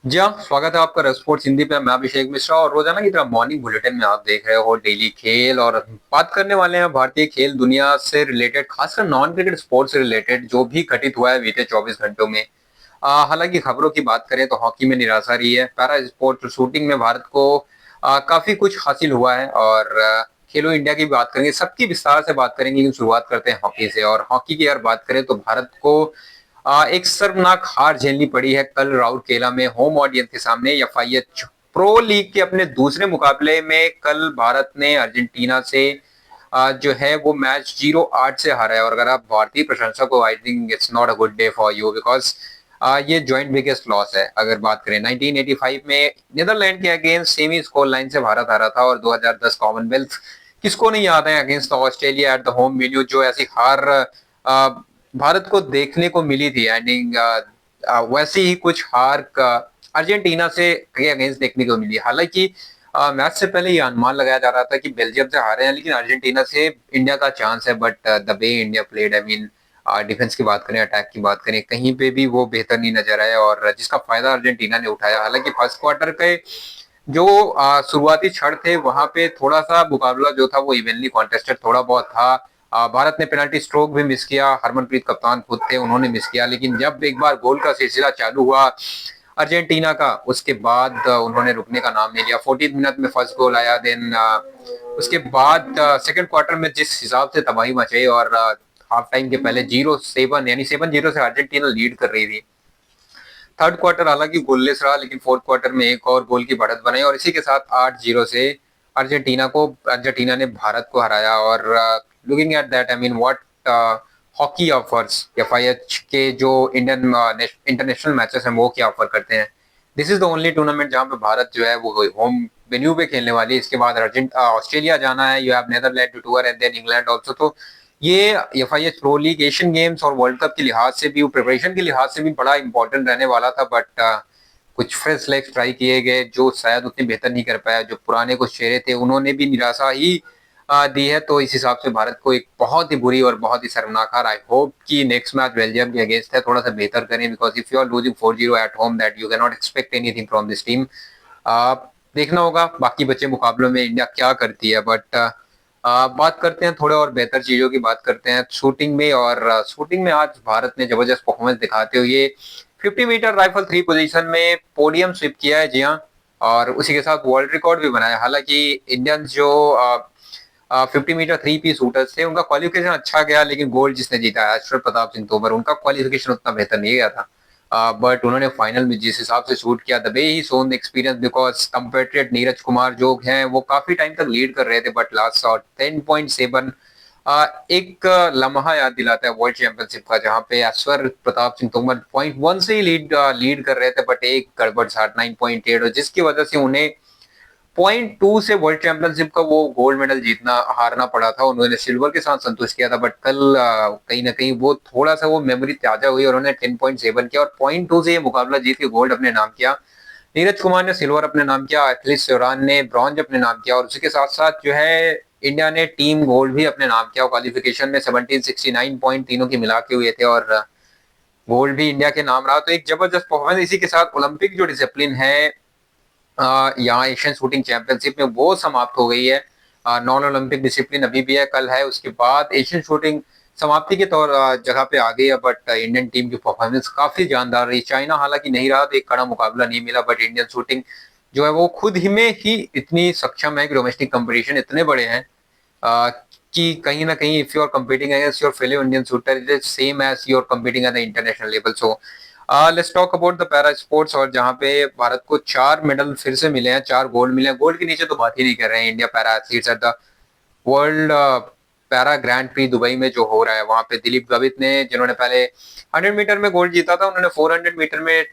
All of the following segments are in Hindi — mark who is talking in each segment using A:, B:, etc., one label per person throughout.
A: जी हाँ, स्वागत है आपका स्पोर्ट्स हिंदी पे। मैं अभिषेक मिश्रा और रोजाना की तरह मॉर्निंग बुलेटिन में आप देख रहे हो डेली खेल। और बात करने वाले हैं भारतीय खेल दुनिया से रिलेटेड, खासकर नॉन क्रिकेट स्पोर्ट्स से रिलेटेड जो भी घटित हुआ है बीते 24 घंटों में। हालांकि खबरों की बात करें तो हॉकी में निराशा रही है। पैरा स्पोर्ट शूटिंग में भारत को काफी कुछ हासिल हुआ है। और खेलो इंडिया की बात करेंगे, सबकी विस्तार से बात करेंगे, लेकिन शुरुआत करते हैं हॉकी से। और हॉकी की अगर बात करें तो भारत को एक शर्मनाक हार झेलनी पड़ी है कल राउरकेला में होम ऑडियंस के सामने। एफआईएच प्रो लीग के अपने दूसरे मुकाबले में कल भारत ने अर्जेंटीना से जो है वो मैच 0-8 से हारा है। और अगर आप भारतीय प्रशंसक को, I think it's not a good day for you, because ये जॉइंट बिगेस्ट लॉस है। अगर बात करें 1985 में नीदरलैंड के अगेंस्ट सेमी स्कोर लाइन से भारत हारा था, और 2010 कॉमनवेल्थ किसको नहीं याद है against Australia at the home venue, जो ऐसी हार भारत को देखने को मिली थी। आई थिंक वैसी ही कुछ हार का अर्जेंटीना से के अगेंस्ट देखने को मिली। हालांकि मैच से पहले ये अनुमान लगाया जा रहा था कि बेल्जियम से हारे हैं, लेकिन अर्जेंटीना से इंडिया का चांस है। But the way India played, I mean defence की बात करें, अटैक की बात करें, कहीं पे भी वो बेहतर नहीं नजर आया, और जिसका फायदा अर्जेंटीना ने उठाया। हालांकि फर्स्ट क्वार्टर के जो शुरुआती क्षण थे वहां पे थोड़ा सा मुकाबला जो था वो इवनली कॉन्टेस्टेड थोड़ा बहुत था। भारत ने पेनल्टी स्ट्रोक भी मिस किया, हरमनप्रीत कप्तान खुद थे, उन्होंने मिस किया। लेकिन जब एक बार गोल का सिलसिला चालू हुआ अर्जेंटीना का, उसके बाद उन्होंने रुकने का नाम नहीं लिया। 14 मिनट में फर्स्ट गोल आया, देन उसके बाद सेकंड क्वार्टर में जिस हिसाब से तबाही मचाई, और हाफ टाइम के पहले 0-7 यानी 7-0 से अर्जेंटीना लीड कर रही थी। थर्ड क्वार्टर हालांकि गोललेस रहा, लेकिन फोर्थ क्वार्टर में एक और गोल की बढ़त बनाई, और इसी के साथ 8-0 से अर्जेंटीना ने भारत को हराया। और looking at that, I mean what hockey offers, FIH के जो इंडियन इंटरनेशनल मैचेस हैं वो क्या ऑफर करते हैं। This is the only tournament जहां पे भारत जो है वो होम वेन्यू पे खेलने वाली है। इसके बाद ऑस्ट्रेलिया जाना है, you have Netherland to tour and then England also. तो ये FIH pro league Asian games और वर्ल्ड कप के लिहाज से भी, प्रिपरेशन के लिहाज से भी बड़ा इंपॉर्टेंट रहने वाला था। बट कुछ फ्रेश लेग्स ट्राई किए गए जो शायद उतने बेहतर नहीं कर पाया। जो पुराने कुछ चेहरे थे उन्होंने भी निराशा ही दी है। तो इस हिसाब से भारत को एक बहुत ही बुरी और बहुत ही शर्मनाक हार। आई होप कि नेक्स्ट मैच बेल्जियम के अगेंस्ट है थोड़ा सा बेहतर करें, because if you are losing 4-0 at home, that you can not expect anything from this team. देखना होगा बाकी बचे मुकाबलों में इंडिया क्या करती है। बट बात करते हैं थोड़े और बेहतर चीजों की, बात करते हैं शूटिंग में। और शूटिंग में आज भारत ने जबरदस्त परफॉर्मेंस दिखाते हुए 50 मीटर राइफल 3 पोजीशन में पोडियम स्वीप किया है। जी हाँ, और उसी के साथ वर्ल्ड रिकॉर्ड भी बनाया। हालांकि इंडियंस जो 50 मीटर 3 पीस शूटर्स थे उनका क्वालिफिकेशन अच्छा गया, लेकिन गोल्ड जिसने जीता है अशरफ प्रताप सिंह तोमर, उनका क्वालिफिकेशन उतना बेहतर नहीं गया था। बट उन्होंने फाइनल में जिस हिसाब से शूट किया, द वे ही सोन experience, because compatriot Neeraj Kumar जो हैं वो काफी टाइम तक लीड कर रहे थे, बट लास्ट शॉट 10.7 एक लम्हा याद दिलाता है वर्ल्ड चैंपियनशिप का, जहां पे अश्वर प्रताप सिंह तोमर 0.1 से ही लीड कर रहे थे, बट एक गड़बड़ शॉट 9.8, और जिसकी वजह से उन्हें 0.2 से वर्ल्ड चैंपियनशिप का वो गोल्ड मेडल जीतना हारना पड़ा था। उन्होंने सिल्वर के साथ संतुष्ट किया था, बट कल कहीं ना कहीं वो थोड़ा सा वो मेमोरी ताजा हुई और उन्होंने 10.7 किया और 0.2 से ये मुकाबला जीत के गोल्ड अपने नाम किया। नीरज कुमार ने सिल्वर अपने नाम किया, अखिलेश शिवरान ने ब्रॉन्ज अपने नाम किया, और उसी के साथ साथ जो है इंडिया ने टीम गोल्ड भी अपने नाम किया। क्वालिफिकेशन में 1769 पॉइंट तीनों की मिला के हुए थे, और गोल्ड भी इंडिया के नाम रहा। तो एक जबरदस्त परफॉर्मेंस। इसी के साथ ओलंपिक जो डिसिप्लिन है यहाँ एशियन शूटिंग चैंपियनशिप में वो समाप्त हो गई है। नॉन ओलंपिक डिसिप्लिन अभी भी है, कल है, उसके बाद एशियन शूटिंग समाप्ति के तौर जगह पे आ गई है। बट इंडियन टीम की परफॉर्मेंस काफी जानदार रही। चाइना हालांकि नहीं रहा, तो एक कड़ा मुकाबला नहीं मिला, बट इंडियन शूटिंग जो है वो खुद ही में ही इतनी सक्षम है कि डोमेस्टिक कंपटीशन इतने बड़े हैं कि कहीं ना कहीं if you are competing against your fellow Indian shooter, it is same as you are competing at the international level. So let's talk about the para sports, और जहां पे भारत को 4 मेडल फिर से मिले हैं, 4 गोल्ड मिले हैं। गोल्ड के नीचे तो बात ही नहीं कर रहे हैं। India para athletes at the world para grand pre Dubai में जो हो रहा है, वहां पे दिलीप गावित ने, जिन्होंने पहले 100 मीटर में गोल्ड जीता था, उन्होंने 400 मीटर में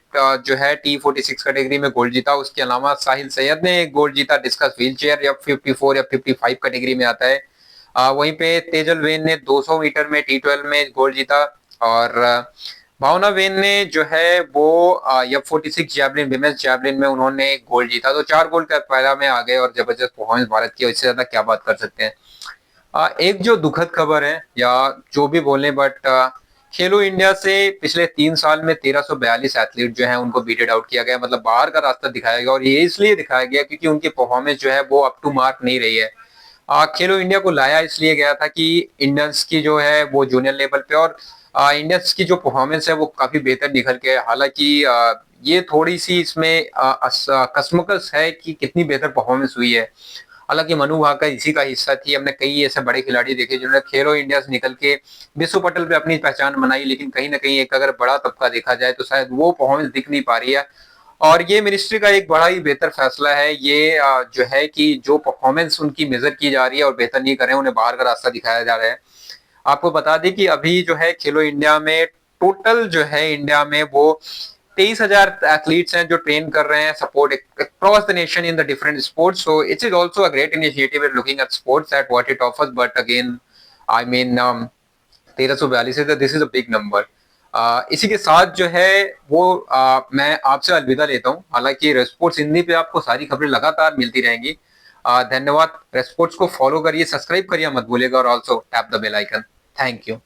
A: जो है T46 कैटेगरी में गोल्ड जीता। उसके अलावा साहिल सैयद ने एक गोल्ड जीता डिस्कस व्हील चेयर, या 54 या 55 कैटेगरी में आता है। वहीं पे तेजल वेन ने 200 मीटर में T12 में गोल्ड जीता, और भावना वेन ने जो है वो F46 जैवलिन विमेंस जैवलिन में उन्होंने गोल्ड जीता। तो 4 गोल्ड का पैरा में आ गए, और जबरदस्त परफॉर्मेंस भारत की, इससे ज्यादा क्या बात कर सकते हैं। एक जो दुखद खबर है या जो भी बोले, बट खेलो इंडिया से पिछले 3 साल में 1342 एथलीट जो हैं उनको बीटेड आउट किया गया, मतलब बाहर का रास्ता दिखाया गया, और ये इसलिए दिखाया गया क्योंकि उनकी परफॉर्मेंस जो है वो अप टू मार्क नहीं रही है। खेलो इंडिया को लाया इसलिए गया था कि इंडियंस की जो है वो जूनियर लेवल पे, और इंडियंस की जो परफॉर्मेंस है वो काफी बेहतर निकल के, हालांकि ये थोड़ी सी इसमें कशमकश है कि कितनी बेहतर परफॉर्मेंस हुई है। हालांकि मनु भाकर इसी का हिस्सा थी। हमने कई ऐसे बड़े खिलाड़ी देखे जिन्होंने खेलो इंडिया से निकल के विश्व पटल पे अपनी पहचान बनाई, लेकिन कहीं ना कहीं एक अगर बड़ा तबका देखा जाए तो शायद वो परफॉर्मेंस दिख नहीं पा रही है। और ये मिनिस्ट्री का एक बड़ा ही बेहतर फैसला है ये, जो है कि जो परफॉर्मेंस उनकी मेजर की जा रही है और बेहतर नहीं कर रहे हैं उन्हें बाहर का रास्ता दिखाया जा रहा है। आपको बता दें कि अभी जो है खेलो इंडिया में टोटल जो है इंडिया में वो 23,000 एथलीट्स हैं जो ट्रेन कर रहे हैं support across the nation in the different sports. So it is also a great initiative looking at sports at what it offers, but again I mean 1342 है, this is a big number. इसी के साथ जो है वो मैं आपसे अलविदा लेता हूँ। हालांकि रेस्पोर्ट्स हिंदी पे आपको सारी खबरें लगातार मिलती रहेंगी। धन्यवाद। रेस्पोर्ट्स को फॉलो करिए, सब्सक्राइब करिए मत भूलिएगा, और also tap the bell icon. Thank you.